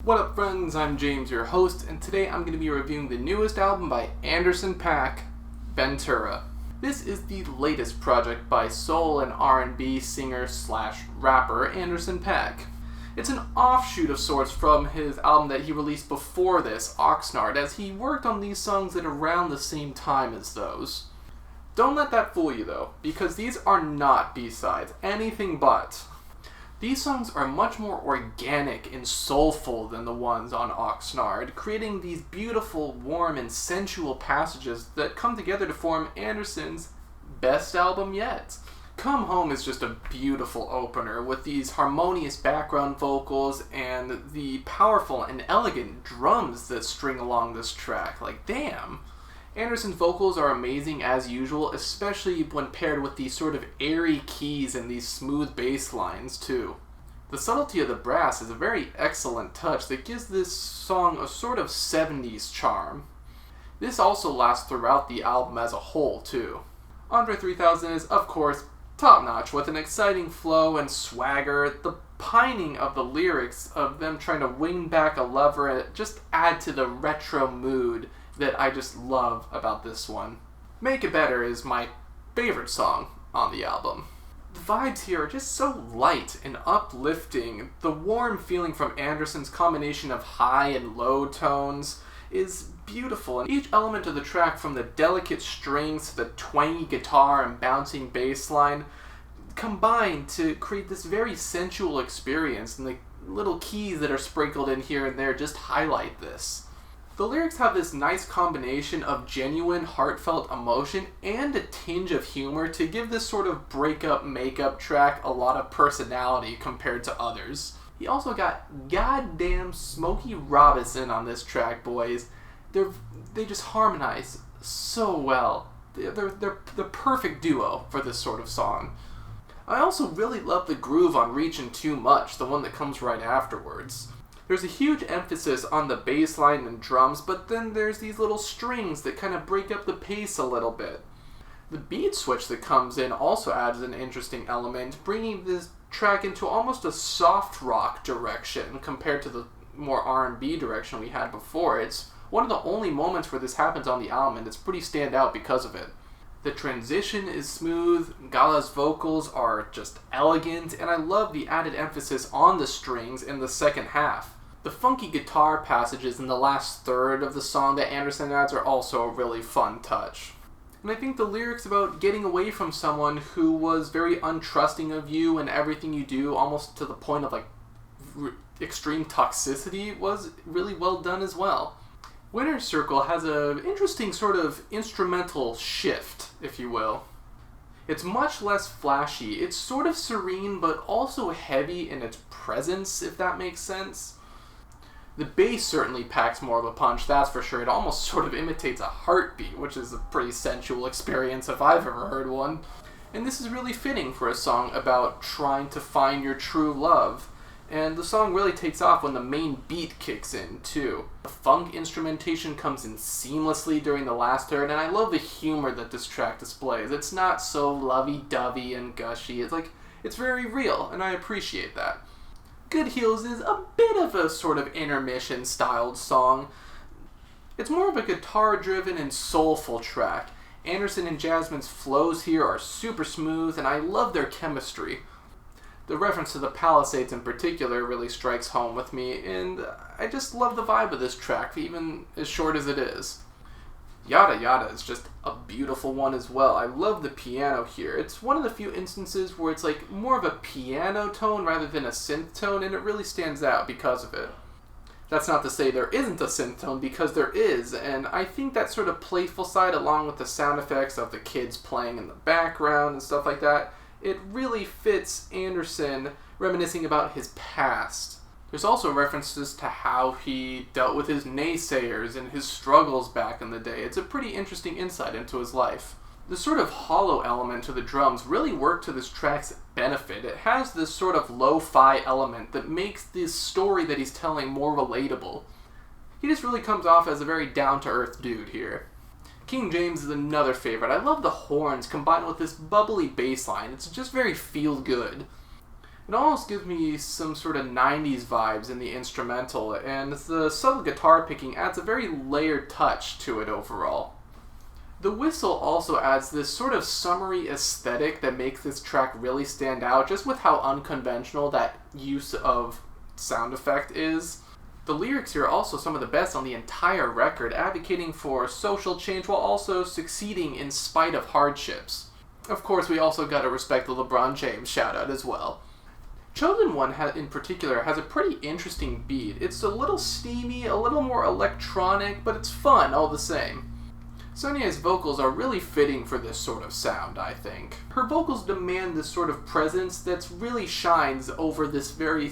What up, friends? I'm James, your host, and today I'm going to be reviewing the newest album by Paak, Ventura. This is the latest project by soul and R&B singer/rapper Paak. It's an offshoot of sorts from his album that he released before this, Oxnard, as he worked on these songs at around the same time as those. Don't let that fool you though, because these are not B-sides, anything but. These songs are much more organic and soulful than the ones on Oxnard, creating these beautiful, warm, and sensual passages that come together to form Anderson's best album yet. Come Home is just a beautiful opener with these harmonious background vocals and the powerful and elegant drums that string along this track. Like, damn. Anderson's vocals are amazing as usual, especially when paired with these sort of airy keys and these smooth bass lines too. The subtlety of the brass is a very excellent touch that gives this song a sort of 70s charm. This also lasts throughout the album as a whole too. Andre 3000 is, of course, top-notch with an exciting flow and swagger. The pining of the lyrics of them trying to wing back a lover just add to the retro mood that I just love about this one. Make It Better is my favorite song on the album. The vibes here are just so light and uplifting. The warm feeling from Anderson's combination of high and low tones is beautiful, and each element of the track, from the delicate strings to the twangy guitar and bouncing bass line, combine to create this very sensual experience, and the little keys that are sprinkled in here and there just highlight this. The lyrics have this nice combination of genuine, heartfelt emotion and a tinge of humor to give this sort of breakup-makeup track a lot of personality compared to others. He also got goddamn Smokey Robinson on this track, boys. They just harmonize so well. They're the perfect duo for this sort of song. I also really love the groove on Reachin Too Much, the one that comes right afterwards. There's a huge emphasis on the bass line and drums, but then there's these little strings that kind of break up the pace a little bit. The beat switch that comes in also adds an interesting element, bringing this track into almost a soft rock direction compared to the more R&B direction we had before. It's one of the only moments where this happens on the album, and it's pretty standout because of it. The transition is smooth, Gala's vocals are just elegant, and I love the added emphasis on the strings in the second half. The funky guitar passages in the last third of the song that Anderson adds are also a really fun touch. And I think the lyrics about getting away from someone who was very untrusting of you and everything you do, almost to the point of extreme toxicity, was really well done as well. Winner's Circle has an interesting sort of instrumental shift, if you will. It's much less flashy. It's sort of serene, but also heavy in its presence, if that makes sense. The bass certainly packs more of a punch, that's for sure. It almost sort of imitates a heartbeat, which is a pretty sensual experience if I've ever heard one. And this is really fitting for a song about trying to find your true love. And the song really takes off when the main beat kicks in, too. The funk instrumentation comes in seamlessly during the last third, and I love the humor that this track displays. It's not so lovey-dovey and gushy. It's very real, and I appreciate that. Good Heels is a bit of a sort of intermission-styled song. It's more of a guitar-driven and soulful track. Anderson and Jasmine's flows here are super smooth, and I love their chemistry. The reference to the Palisades in particular really strikes home with me, and I just love the vibe of this track, even as short as it is. Yada Yada is just a beautiful one as well. I love the piano here. It's one of the few instances where it's more of a piano tone rather than a synth tone, and it really stands out because of it. That's not to say there isn't a synth tone, because there is, and I think that sort of playful side, along with the sound effects of the kids playing in the background and stuff like that, it really fits Anderson reminiscing about his past. There's also references to how he dealt with his naysayers and his struggles back in the day. It's a pretty interesting insight into his life. The sort of hollow element to the drums really worked to this track's benefit. It has this sort of lo-fi element that makes this story that he's telling more relatable. He just really comes off as a very down-to-earth dude here. King James is another favorite. I love the horns combined with this bubbly bass line. It's just very feel-good. It almost gives me some sort of 90s vibes in the instrumental, and the subtle guitar picking adds a very layered touch to it overall. The whistle also adds this sort of summery aesthetic that makes this track really stand out, just with how unconventional that use of sound effect is. The lyrics here are also some of the best on the entire record, advocating for social change while also succeeding in spite of hardships. Of course, we also gotta respect the LeBron James shoutout as well. Chosen One in particular has a pretty interesting beat. It's a little steamy, a little more electronic, but it's fun all the same. Sonia's vocals are really fitting for this sort of sound, I think. Her vocals demand this sort of presence that really shines over this very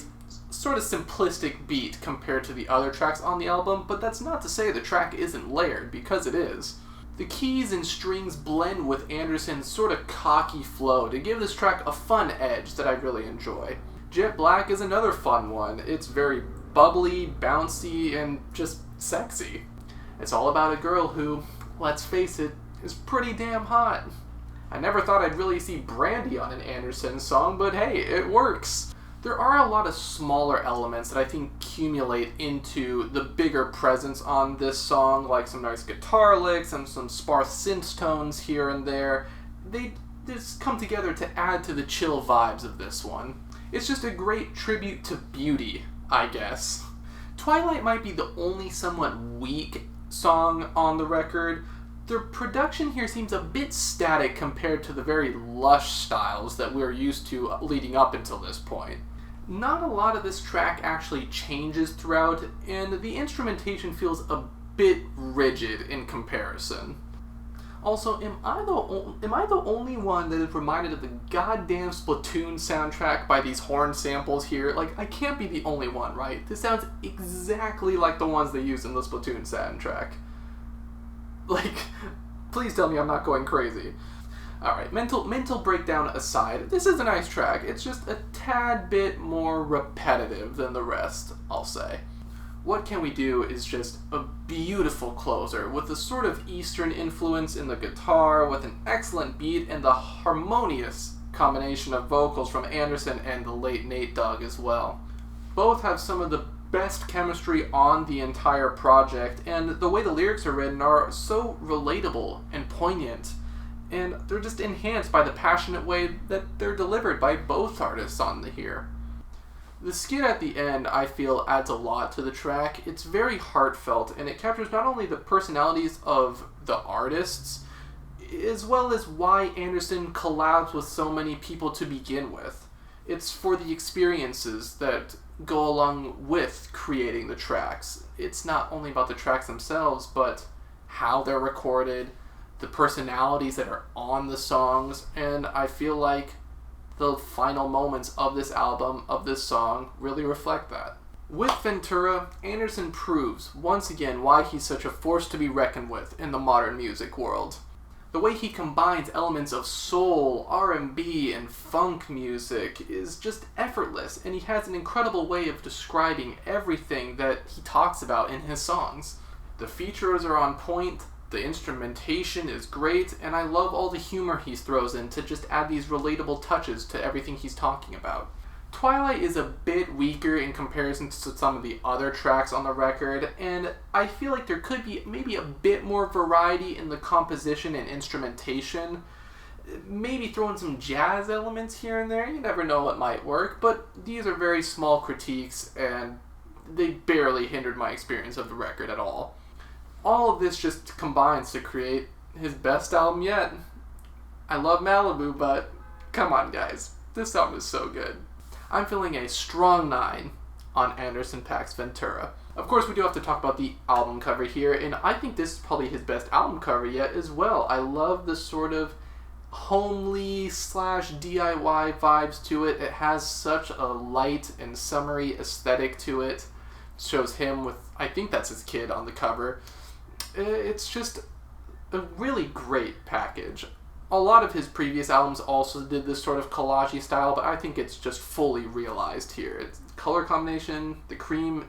sort of simplistic beat compared to the other tracks on the album, but that's not to say the track isn't layered, because it is. The keys and strings blend with Anderson's sort of cocky flow to give this track a fun edge that I really enjoy. Jet Black is another fun one. It's very bubbly, bouncy, and just sexy. It's all about a girl who, let's face it, is pretty damn hot. I never thought I'd really see Brandy on an Anderson song, but hey, it works. There are a lot of smaller elements that I think accumulate into the bigger presence on this song, like some nice guitar licks and some sparse synth tones here and there. They just come together to add to the chill vibes of this one. It's just a great tribute to beauty, I guess. Twilight might be the only somewhat weak song on the record. The production here seems a bit static compared to the very lush styles that we're used to leading up until this point. Not a lot of this track actually changes throughout, and the instrumentation feels a bit rigid in comparison. Also, am I the only one that is reminded of the goddamn Splatoon soundtrack by these horn samples here? Like, I can't be the only one, right? This sounds exactly like the ones they use in the Splatoon soundtrack. Like, please tell me I'm not going crazy. Alright, mental breakdown aside, this is a nice track. It's just a tad bit more repetitive than the rest, I'll say. What Can We Do is just a beautiful closer, with a sort of Eastern influence in the guitar, with an excellent beat, and the harmonious combination of vocals from Anderson and the late Nate Dogg as well. Both have some of the best chemistry on the entire project, and the way the lyrics are written are so relatable and poignant. And they're just enhanced by the passionate way that they're delivered by both artists on here. The skit at the end, I feel, adds a lot to the track. It's very heartfelt, and it captures not only the personalities of the artists, as well as why Anderson collabs with so many people to begin with. It's for the experiences that go along with creating the tracks. It's not only about the tracks themselves, but how they're recorded, the personalities that are on the songs, and I feel like the final moments of this album, of this song, really reflect that. With Ventura, Anderson proves, once again, why he's such a force to be reckoned with in the modern music world. The way he combines elements of soul, R&B, and funk music is just effortless, and he has an incredible way of describing everything that he talks about in his songs. The features are on point, the instrumentation is great, and I love all the humor he throws in to just add these relatable touches to everything he's talking about. Twilight is a bit weaker in comparison to some of the other tracks on the record, and I feel like there could be maybe a bit more variety in the composition and instrumentation. Maybe throw in some jazz elements here and there, you never know what might work, but these are very small critiques, and they barely hindered my experience of the record at all. All of this just combines to create his best album yet. I love Malibu, but come on guys, this album is so good. I'm feeling a strong 9 on Anderson .Paak's Ventura. Of course, we do have to talk about the album cover here, and I think this is probably his best album cover yet as well. I love the sort of homely / DIY vibes to it. It has such a light and summery aesthetic to it. Shows him with, I think that's his kid on the cover. It's just a really great package. A lot of his previous albums also did this sort of collage-y style, but I think it's just fully realized here. It's color combination, the cream,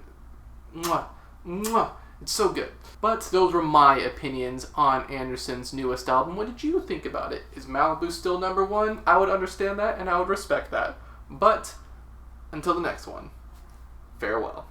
mwah, mwah, it's so good. But those were my opinions on Anderson's newest album. What did you think about it? Is Malibu still number 1? I would understand that, and I would respect that. But Until the next one, farewell.